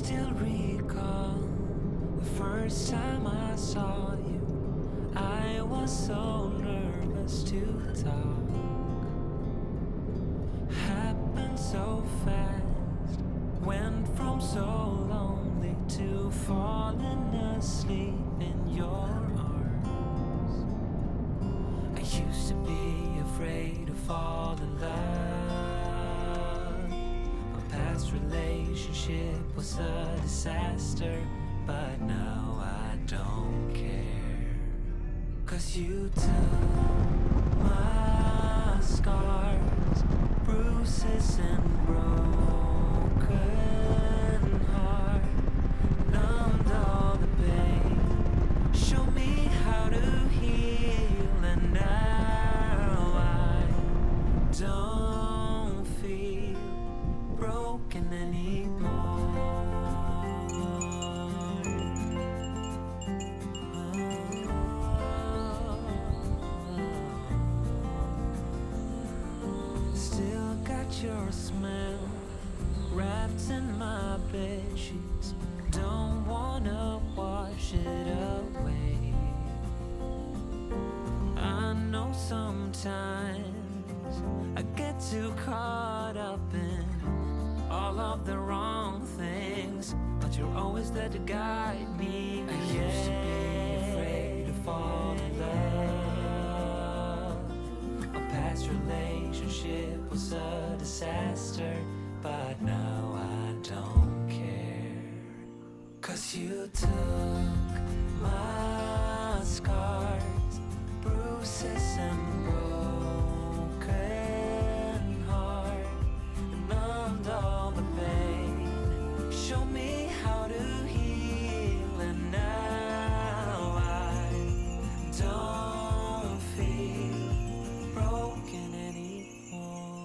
still recall the first time I saw you. I was so nervous to talk. Happened so fast. Went from so lonely to falling asleep in your arms. I used to be afraid to fall in love. My past relationship was a disaster, but now I don't care. 'Cause you took my scars, bruises and broken heart, numbed all the pain, show me how to heal, and now I don't feel broken anymore. Still got your smell wrapped in my bed sheets. Don't wanna wash it away. I know sometimes I get too caught up in all of the wrong things, but you're always there to guide me. I used to be afraid to fall in love. A past relationship was a disaster, but now I don't care. 'Cause you took my scars, bruises and broken heart, and numbed all the pain, show me how to heal, and now I don't feel broken anymore.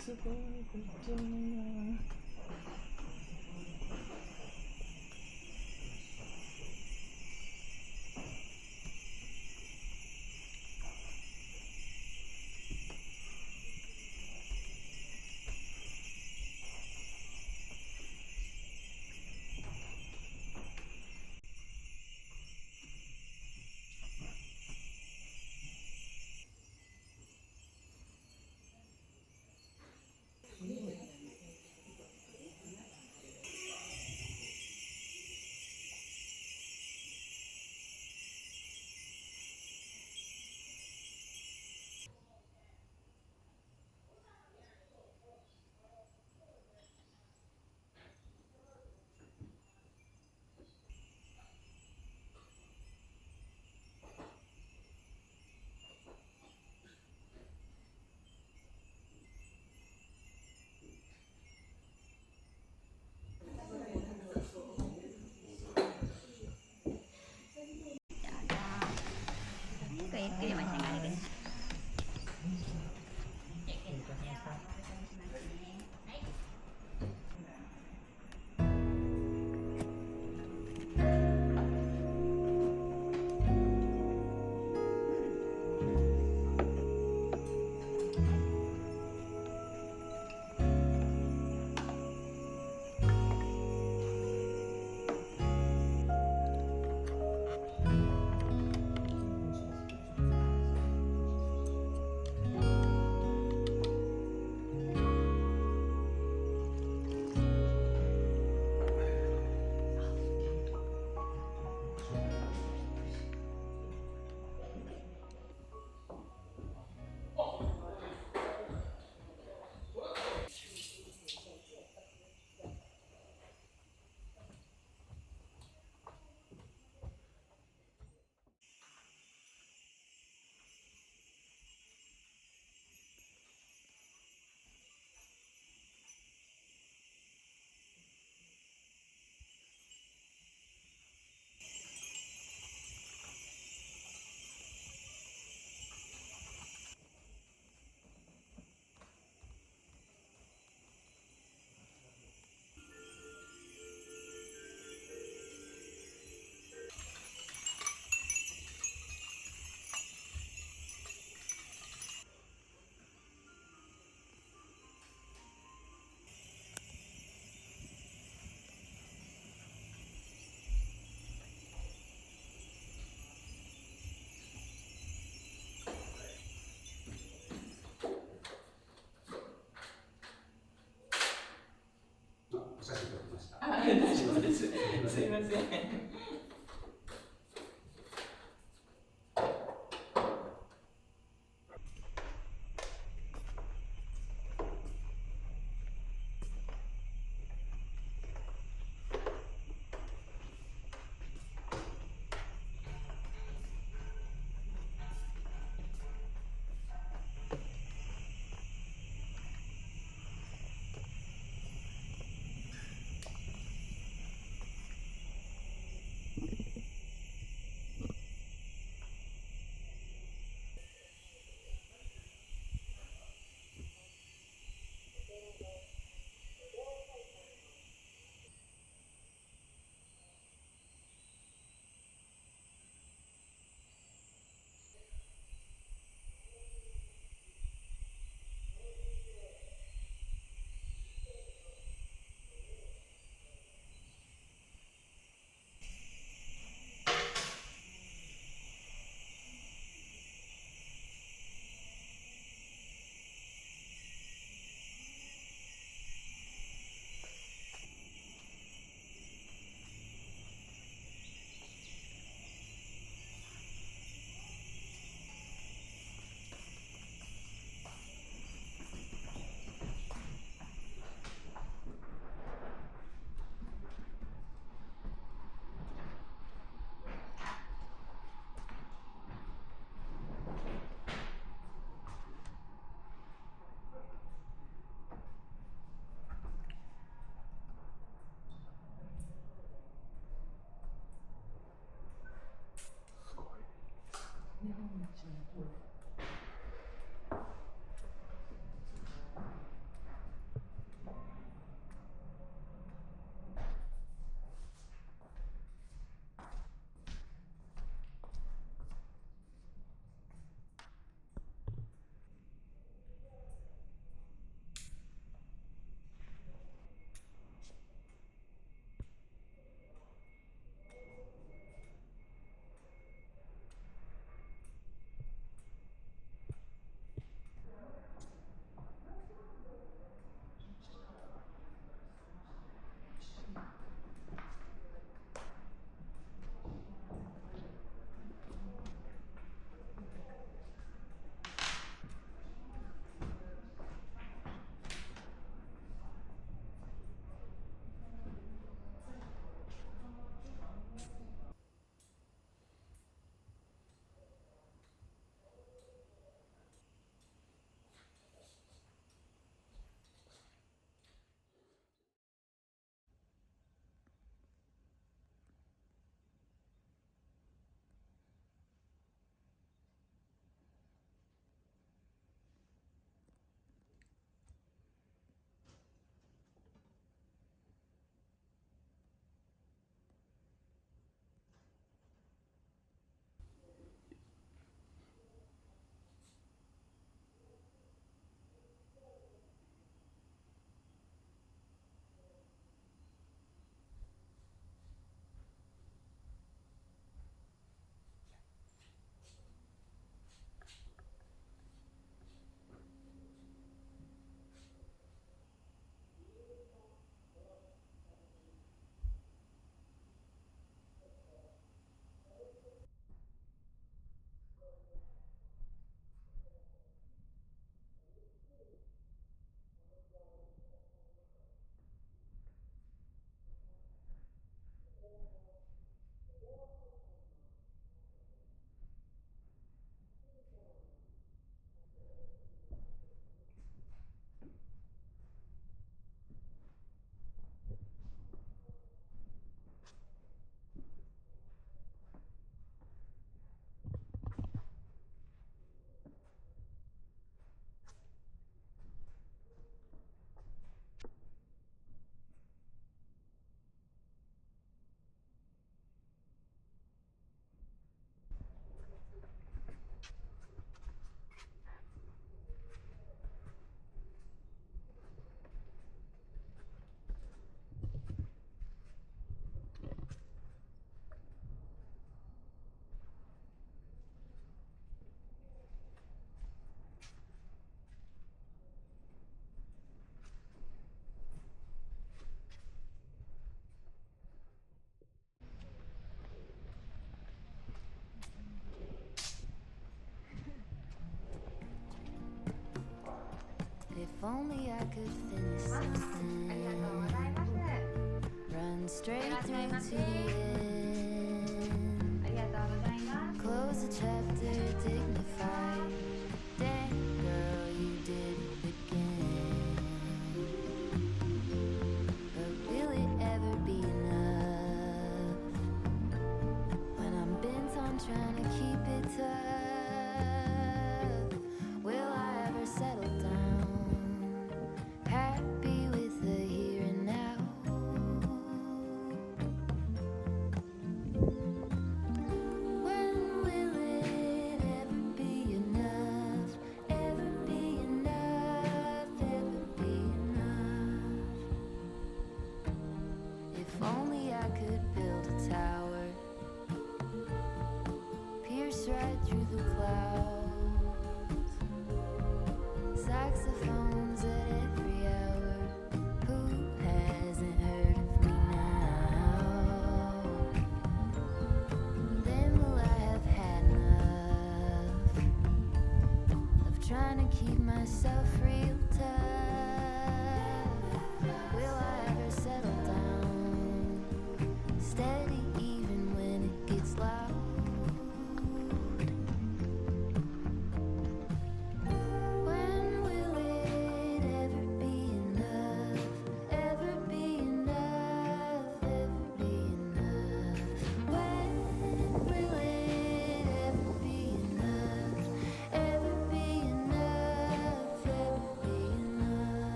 すごいこっちにな。ゆっくりお召し上がりください。お写真撮りました。あ、大丈夫です。すいません。only I could finish something. Run straight through to the end. Close the chapter, dignified. Damn, girl, you did it again. But will it ever be enough? When I'm bent on trying to keep it tough, will I ever settle down? Happy with the here and now. When will it ever be enough? Ever be enough? Ever be enough? If only I could build a tower, pierce right through the clouds. Saxophones at every hour. Who hasn't heard of me now? Then will I have had enough of trying to keep myself real tough? Will I ever settle down, steady even when it gets loud? When will it ever be enough? Ever be enough? Ever be enough? When will it ever be enough? Ever be enough? Ever be enough?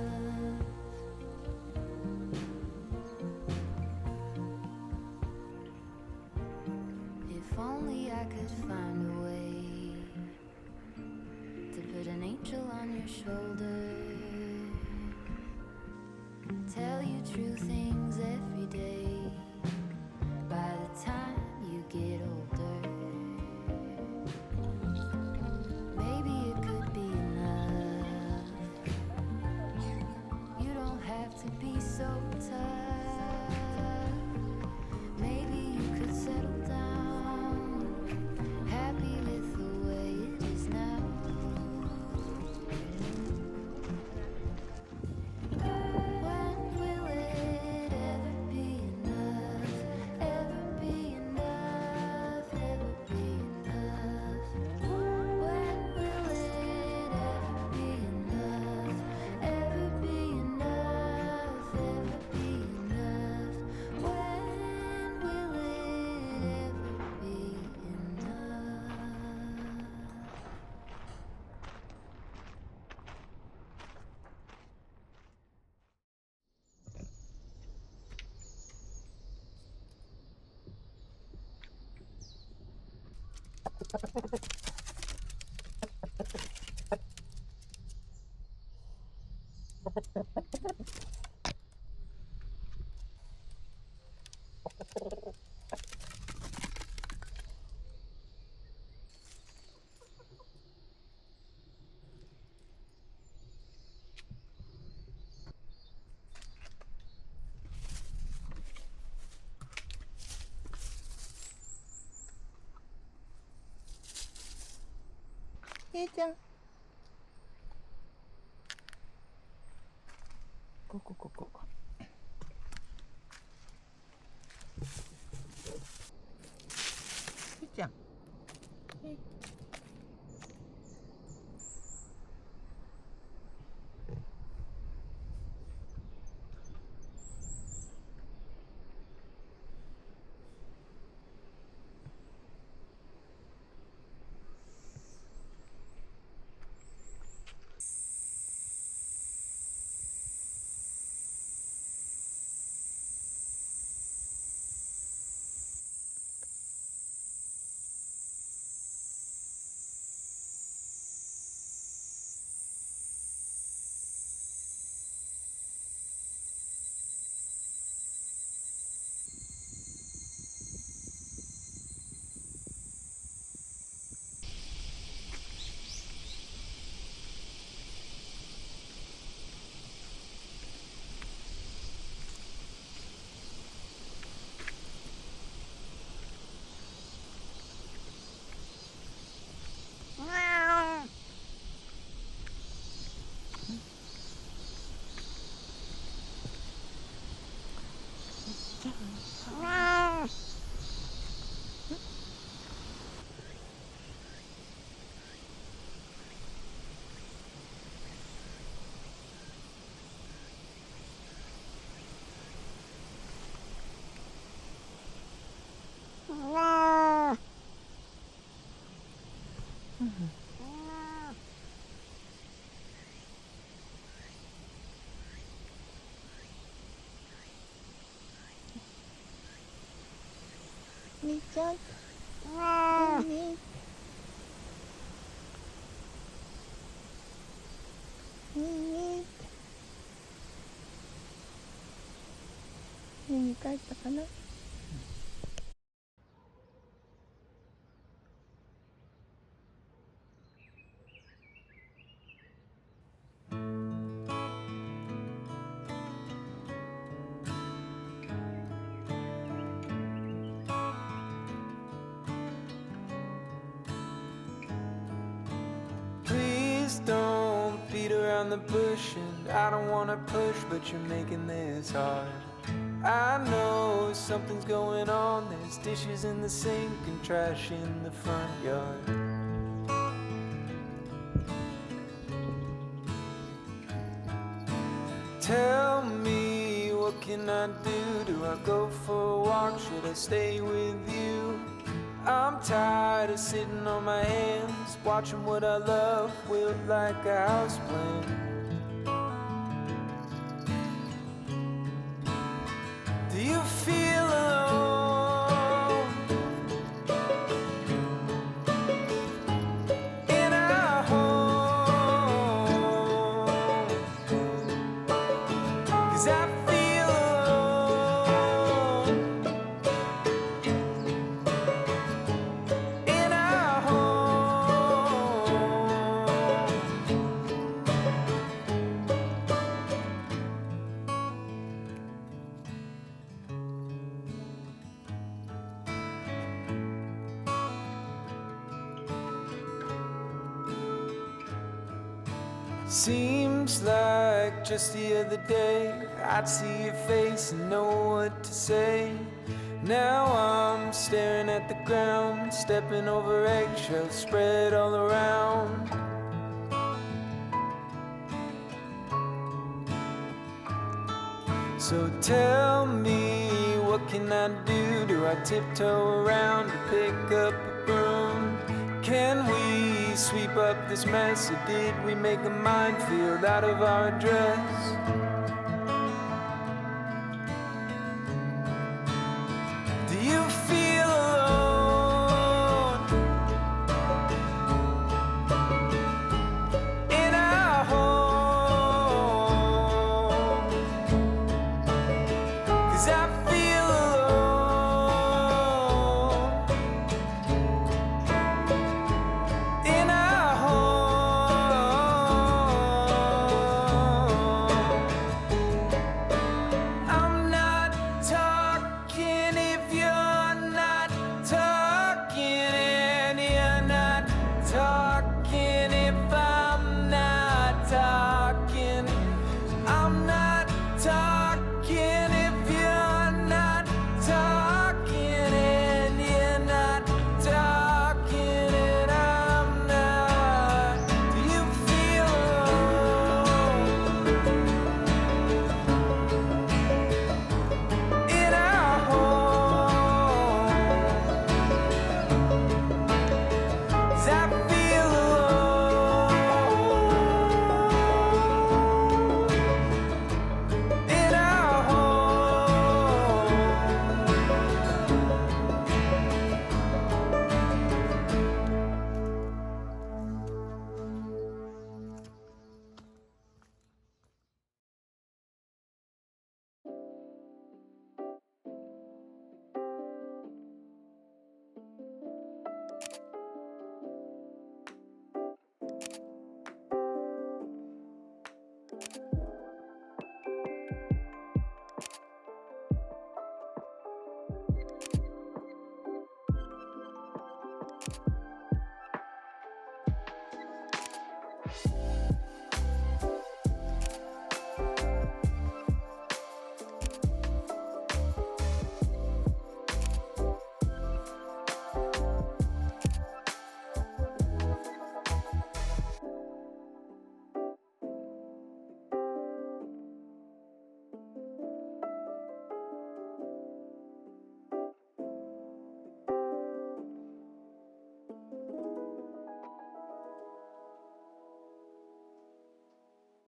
If only I could find a way to put an angel on your shoulder, tell you true things every day. By the time you get older, maybe it could be enough. You don't have to be so tough. Maybe you could settle down, happy with the way it is now. When will it ever be enough? Ever be enough? Ever be enough? When will it ever be enough? Ever be enough? Ever be enough? When will it ever be enough?ひーちゃん。ここここ。ひーちゃん。みーちゃん。ねえねえに帰ったかな。Please don't beat around the bush, and I don't wanna push, but you're making this hard. I know something's going on. There's dishes in the sink and trash in the front yard. Tell me, what can I do? Do I go for a walk? Should I stay with you? I'm tired of sitting on my hands, watching what I love wilt like a houseplant. Do you feel alone in our home? 'Cause I feel alone in our home. Seems like just the other day I'd see your face and know what to say. Now I'm staring at the ground, stepping over eggshells spread all around. So tell me, what can I do? Do I tiptoe around to pick up a broom? Can we sweep up this mess, or did we make a minefield out of our dress?